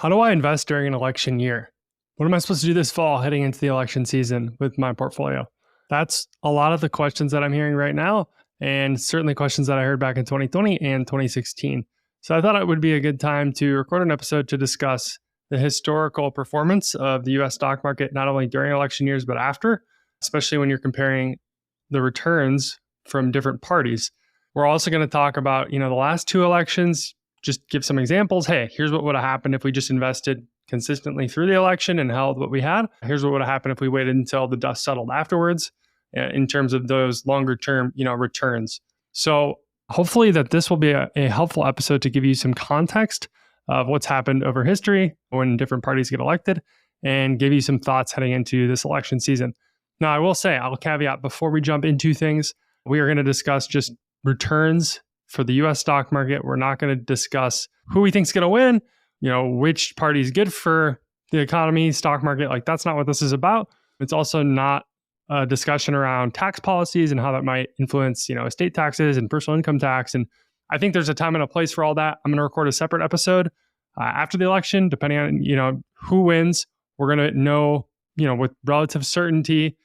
How do I invest during an election year? What am I supposed to do this fall heading into the election season with my portfolio? That's a lot of the questions that I'm hearing right now, and certainly questions that I heard back in 2020 and 2016. So I thought it would be a good time to record an episode to discuss the historical performance of the US stock market, not only during election years, but after, especially when you're comparing the returns from different parties. We're also going to talk about, the last two elections, just give some examples. Hey, here's what would have happened if we just invested consistently through the election and held what we had. Here's what would have happened if we waited until the dust settled afterwards in terms of those longer term, returns. So hopefully that this will be a helpful episode to give you some context of what's happened over history when different parties get elected and give you some thoughts heading into this election season. Now, I will say, I'll caveat before we jump into things, we are going to discuss just returns for the US stock market. We're not going to discuss who we think is going to win, which party is good for the economy, stock market. Like, that's not what this is about. It's also not a discussion around tax policies and how that might influence, estate taxes and personal income tax. And I think there's a time and a place for all that. I'm going to record a separate episode after the election, depending on, who wins. We're going to know, with relative certainty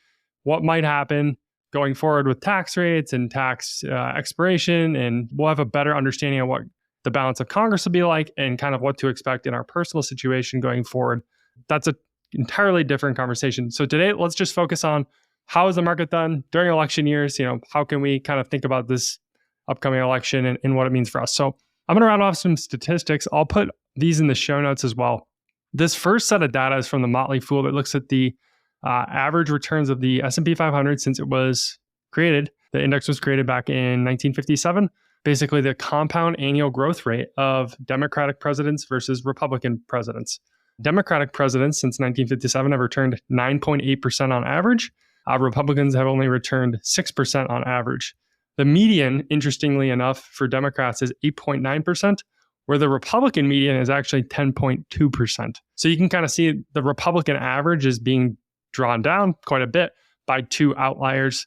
what might happen going forward with tax rates and tax expiration, and we'll have a better understanding of what the balance of Congress will be like and kind of what to expect in our personal situation going forward. That's an entirely different conversation. So today, let's just focus on how is the market done during election years? How can we kind of think about this upcoming election and what it means for us? So I'm going to round off some statistics. I'll put these in the show notes as well. This first set of data is from the Motley Fool that looks at the average returns of the S&P 500 since it was created. The index was created back in 1957. Basically, the compound annual growth rate of Democratic presidents versus Republican presidents. Democratic presidents since 1957 have returned 9.8% on average. Republicans have only returned 6% on average. The median, interestingly enough, for Democrats is 8.9%, where the Republican median is actually 10.2%. So you can kind of see the Republican average is being drawn down quite a bit by two outliers.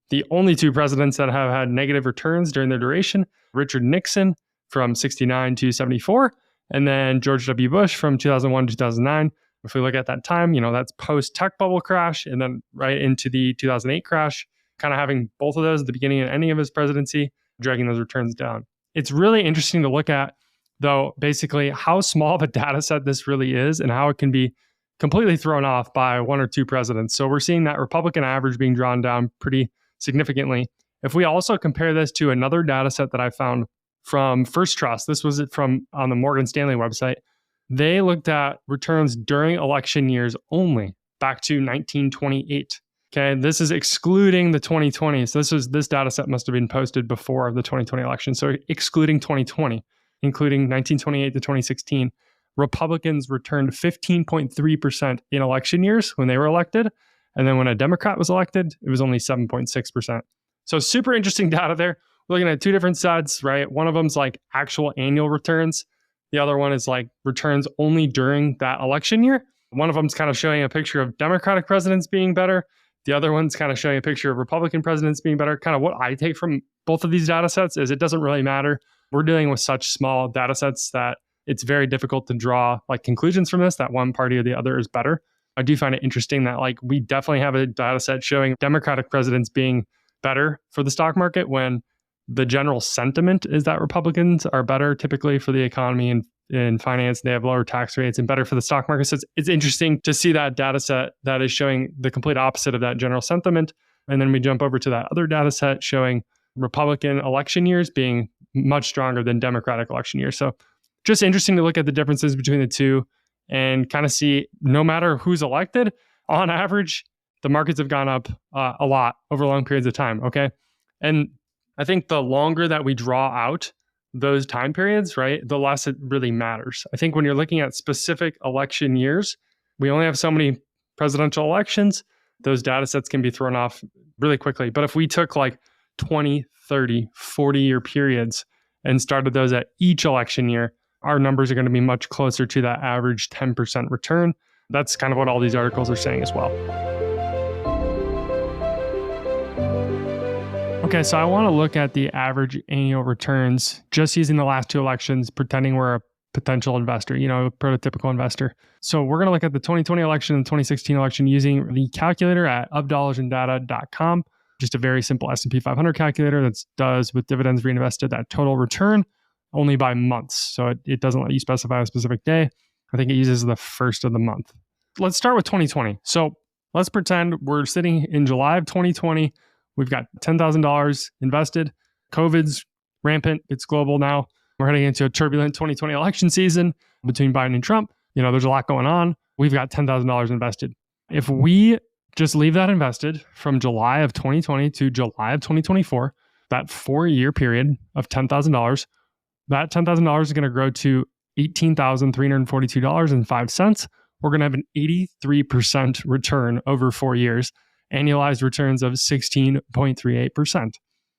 The only two presidents that have had negative returns during their duration, Richard Nixon from 69 to 74, and then George W. Bush from 2001 to 2009. If we look at that time, that's post-tech bubble crash and then right into the 2008 crash, kind of having both of those at the beginning and ending of his presidency, dragging those returns down. It's really interesting to look at, though, basically how small of a data set this really is and how it can be completely thrown off by one or two presidents. So we're seeing that Republican average being drawn down pretty significantly. If we also compare this to another data set that I found from First Trust, this was from on the Morgan Stanley website, they looked at returns during election years only back to 1928. Okay, this is excluding the 2020. So this data set must have been posted before the 2020 election. So excluding 2020, including 1928 to 2016. Republicans returned 15.3% in election years when they were elected. And then when a Democrat was elected, it was only 7.6%. So super interesting data there. We're looking at two different sets, right? One of them's like actual annual returns. The other one is like returns only during that election year. One of them's kind of showing a picture of Democratic presidents being better. The other one's kind of showing a picture of Republican presidents being better. Kind of what I take from both of these data sets is it doesn't really matter. We're dealing with such small data sets that it's very difficult to draw like conclusions from this, that one party or the other is better. I do find it interesting that like we definitely have a data set showing Democratic presidents being better for the stock market when the general sentiment is that Republicans are better typically for the economy and finance. They have lower tax rates and better for the stock market. So it's interesting to see that data set that is showing the complete opposite of that general sentiment. And then we jump over to that other data set showing Republican election years being much stronger than Democratic election years. So just interesting to look at the differences between the two and kind of see no matter who's elected, on average, the markets have gone up a lot over long periods of time. Okay. And I think the longer that we draw out those time periods, right, the less it really matters. I think when you're looking at specific election years, we only have so many presidential elections. Those data sets can be thrown off really quickly. But if we took like 20, 30, 40-year periods and started those at each election year, our numbers are going to be much closer to that average 10% return. That's kind of what all these articles are saying as well. Okay, so I want to look at the average annual returns just using the last two elections, pretending we're a potential investor, a prototypical investor. So we're going to look at the 2020 election and 2016 election using the calculator at ofdollarsanddata.com. Just a very simple S&P 500 calculator that does with dividends reinvested that total return only by months. So it doesn't let you specify a specific day. I think it uses the first of the month. Let's start with 2020. So let's pretend we're sitting in July of 2020. We've got $10,000 invested. COVID's rampant. It's global now. We're heading into a turbulent 2020 election season between Biden and Trump. There's a lot going on. We've got $10,000 invested. If we just leave that invested from July of 2020 to July of 2024, that 4-year period of $10,000, that $10,000 is going to grow to $18,342.05. We're going to have an 83% return over 4 years, annualized returns of 16.38%.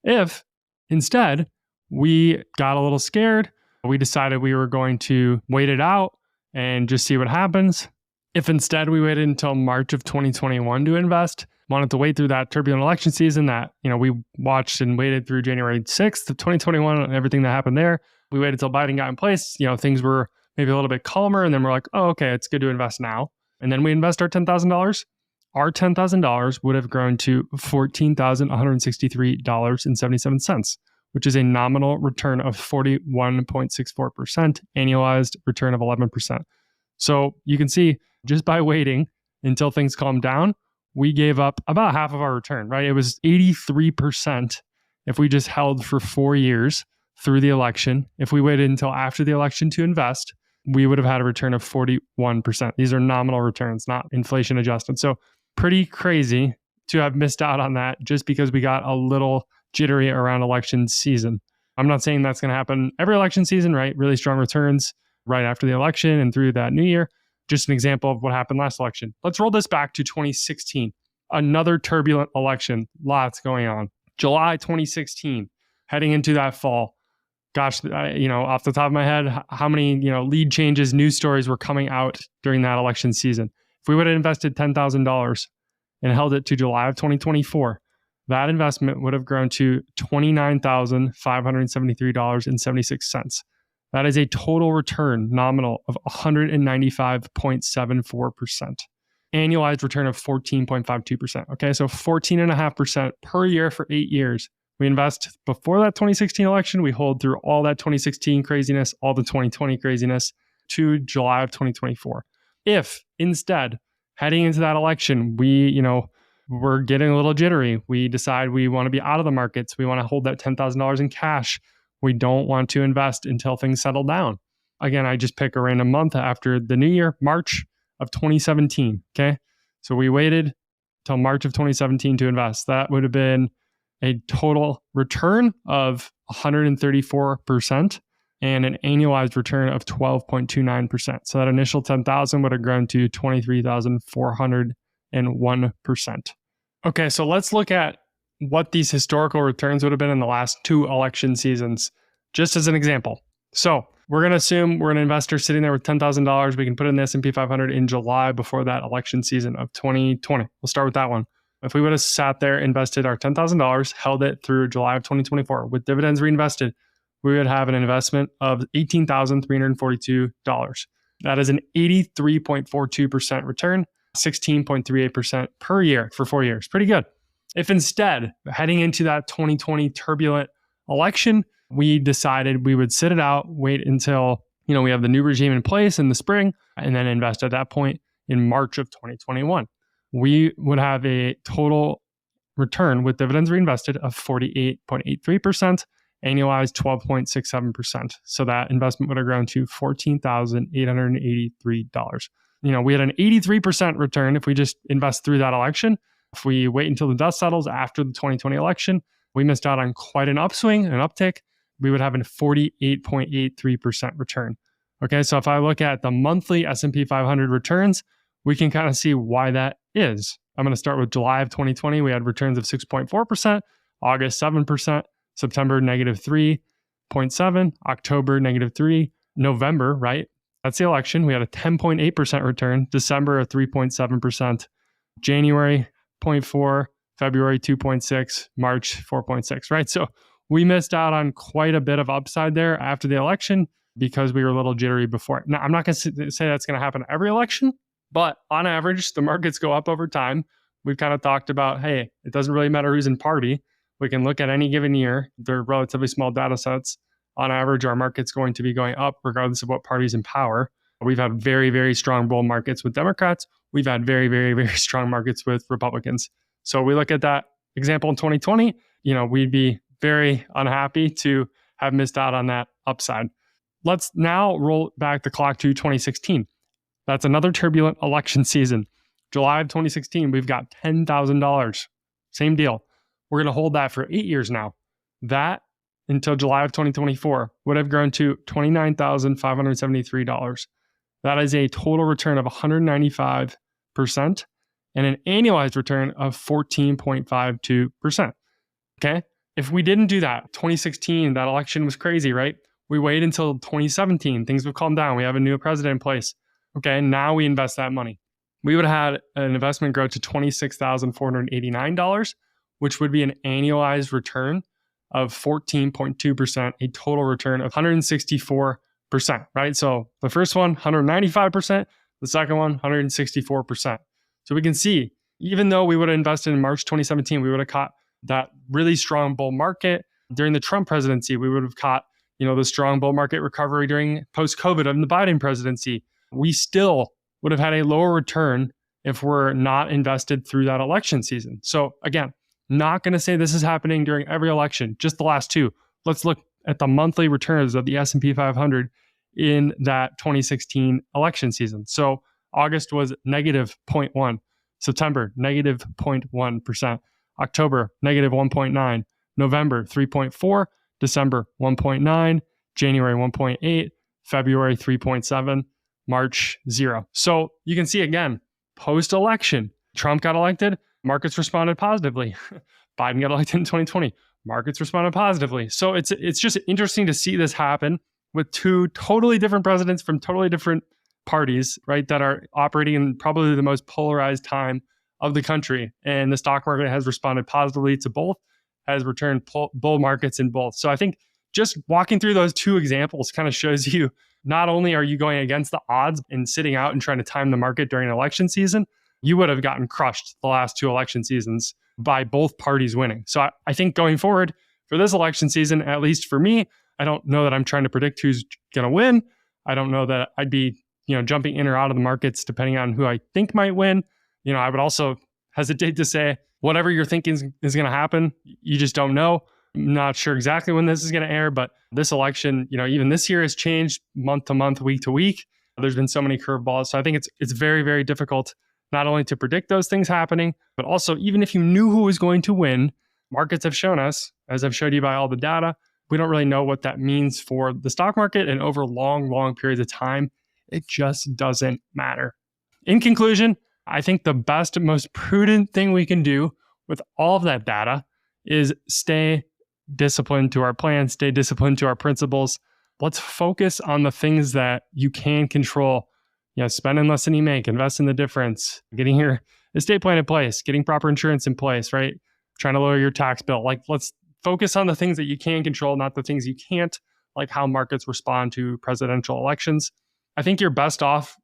If instead we got a little scared, we decided we were going to wait it out and just see what happens. If instead we waited until March of 2021 to invest, wanted to wait through that turbulent election season that, we watched and waited through January 6th of 2021 and everything that happened there. We waited until Biden got in place, things were maybe a little bit calmer, and then we're like, oh, okay, it's good to invest now. And then we invest our $10,000. Our $10,000 would have grown to $14,163.77, which is a nominal return of 41.64%, annualized return of 11%. So you can see just by waiting until things calm down, we gave up about half of our return, right? It was 83% if we just held for 4 years through the election. If we waited until after the election to invest, we would have had a return of 41%. These are nominal returns, not inflation adjusted. So pretty crazy to have missed out on that just because we got a little jittery around election season. I'm not saying that's going to happen every election season, right? Really strong returns right after the election and through that new year. Just an example of what happened last election. Let's roll this back to 2016. Another turbulent election. Lots going on. July 2016, heading into that fall. Gosh, off the top of my head, how many, lead changes, news stories were coming out during that election season. If we would have invested $10,000 and held it to July of 2024, that investment would have grown to $29,573.76. That is a total return nominal of 195.74%. Annualized return of 14.52%. Okay, so 14.5% per year for 8 years. We invest before that 2016 election. We hold through all that 2016 craziness, all the 2020 craziness to July of 2024. If instead, heading into that election, we're getting a little jittery. We decide we want to be out of the markets. We want to hold that $10,000 in cash. We don't want to invest until things settle down. Again, I just pick a random month after the new year, March of 2017. Okay. So we waited till March of 2017 to invest. That would have been a total return of 134% and an annualized return of 12.29%. So that initial 10,000 would have grown to 23,401%. Okay, so let's look at what these historical returns would have been in the last 2 election seasons, just as an example. So we're going to assume we're an investor sitting there with $10,000. We can put in the S&P 500 in July before that election season of 2020. We'll start with that one. If we would have sat there, invested our $10,000, held it through July of 2024 with dividends reinvested, we would have an investment of $18,342. That is an 83.42% return, 16.38% per year for 4 years. Pretty good. If instead, heading into that 2020 turbulent election, we decided we would sit it out, wait until we have the new regime in place in the spring, and then invest at that point in March of 2021. We would have a total return with dividends reinvested of 48.83%, annualized 12.67%. So that investment would have grown to $14,883. We had an 83% return if we just invest through that election. If we wait until the dust settles after the 2020 election, we missed out on quite an upswing, an uptick. We would have a 48.83% return. Okay, so if I look at the monthly S&P 500 returns, we can kind of see why that is. I'm going to start with July of 2020. We had returns of 6.4%, August 7%, September -3.7%, October -3%, November, right? That's the election. We had a 10.8% return, December a 3.7%, January 0.4%, February 2.6%, March 4.6%, right? So we missed out on quite a bit of upside there after the election because we were a little jittery before. Now, I'm not going to say that's going to happen every election, but on average, the markets go up over time. We've kind of talked about, hey, it doesn't really matter who's in party. We can look at any given year. They're relatively small data sets. On average, our market's going to be going up regardless of what party's in power. We've had very, very strong bull markets with Democrats. We've had very, very, very strong markets with Republicans. So we look at that example in 2020, we'd be very unhappy to have missed out on that upside. Let's now roll back the clock to 2016. That's another turbulent election season. July of 2016, we've got $10,000. Same deal. We're going to hold that for 8 years now. That, until July of 2024, would have grown to $29,573. That is a total return of 195% and an annualized return of 14.52%. Okay? If we didn't do that, 2016, that election was crazy, right? We wait until 2017, things have calmed down. We have a new president in place. Okay, now we invest that money. We would have had an investment grow to $26,489, which would be an annualized return of 14.2%, a total return of 164%, right? So the first one, 195%, the second one, 164%. So we can see, even though we would have invested in March 2017, we would have caught that really strong bull market. During the Trump presidency, we would have caught, the strong bull market recovery during post-COVID of the Biden presidency. We still would have had a lower return if we're not invested through that election season. So again, not going to say this is happening during every election, just the last two. Let's look at the monthly returns of the S&P 500 in that 2016 election season. So August was negative 0.1, September negative 0.1%, October negative 1.9, November 3.4, December 1.9, January 1.8, February 3.7, March 0. So you can see again, post-election, Trump got elected, markets responded positively. Biden got elected in 2020, markets responded positively. So it's just interesting to see this happen with two totally different presidents from totally different parties, right, that are operating in probably the most polarized time of the country. And the stock market has responded positively to both, has returned bull markets in both. So I think just walking through those two examples kind of shows you not only are you going against the odds and sitting out and trying to time the market during election season, you would have gotten crushed the last two election seasons by both parties winning. So I think going forward for this election season, at least for me, I don't know that I'm trying to predict who's going to win. I don't know that I'd be, jumping in or out of the markets depending on who I think might win. I would also hesitate to say whatever you're thinking is going to happen. You just don't know. I'm not sure exactly when this is going to air, but this election, even this year has changed month to month, week to week. There's been so many curveballs. So I think it's very, very difficult not only to predict those things happening, but also even if you knew who was going to win, markets have shown us, as I've showed you by all the data, we don't really know what that means for the stock market and over long, long periods of time. It just doesn't matter. In conclusion, I think the best, most prudent thing we can do with all of that data is stay disciplined to our plan, stay disciplined to our principles. Let's focus on the things that you can control. Spending less than you make, invest in the difference, getting your estate plan in place, getting proper insurance in place, right? Trying to lower your tax bill. Let's focus on the things that you can control, not the things you can't, like how markets respond to presidential elections. I think you're best off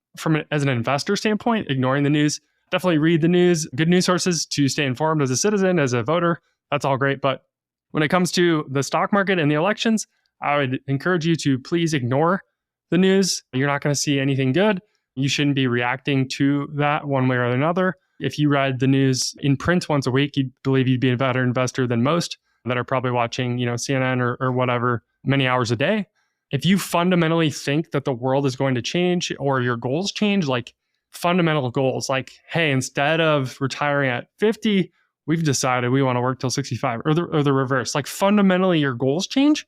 as an investor standpoint, ignoring the news. Definitely read the news, good news sources to stay informed as a citizen, as a voter. That's all great. But when it comes to the stock market and the elections, I would encourage you to please ignore the news. You're not going to see anything good. You shouldn't be reacting to that one way or another. If you read the news in print once a week, you'd believe you'd be a better investor than most that are probably watching, CNN or whatever many hours a day. If you fundamentally think that the world is going to change or your goals change, like fundamental goals, like, hey, instead of retiring at 50, we've decided we want to work till 65 or the reverse, like fundamentally your goals change.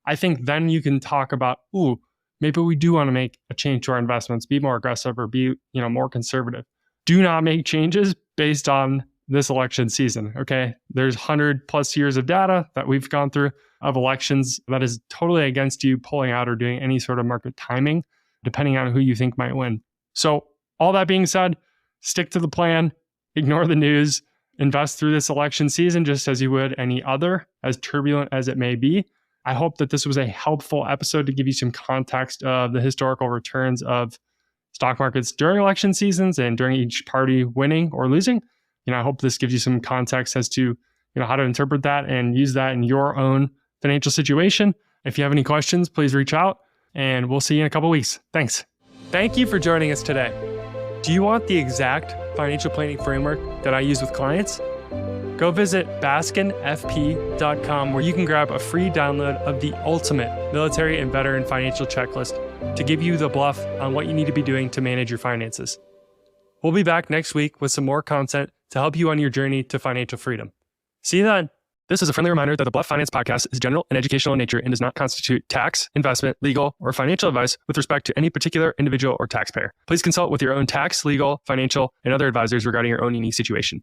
I think then you can talk about, maybe we do want to make a change to our investments, be more aggressive or be, more conservative. Do not make changes based on this election season, okay? There's 100+ years of data that we've gone through of elections that is totally against you pulling out or doing any sort of market timing, depending on who you think might win. So all that being said, stick to the plan, ignore the news, invest through this election season just as you would any other, as turbulent as it may be. I hope that this was a helpful episode to give you some context of the historical returns of stock markets during election seasons and during each party winning or losing. I hope this gives you some context as to how to interpret that and use that in your own financial situation. If you have any questions, please reach out, and we'll see you in a couple of weeks. Thanks. Thank you for joining us today. Do you want the exact financial planning framework that I use with clients? Go visit baskinfp.com, where you can grab a free download of the ultimate military and veteran financial checklist to give you the bluff on what you need to be doing to manage your finances. We'll be back next week with some more content to help you on your journey to financial freedom. See you then. This is a friendly reminder that the Bluff Finance Podcast is general and educational in nature and does not constitute tax, investment, legal, or financial advice with respect to any particular individual or taxpayer. Please consult with your own tax, legal, financial, and other advisors regarding your own unique situation.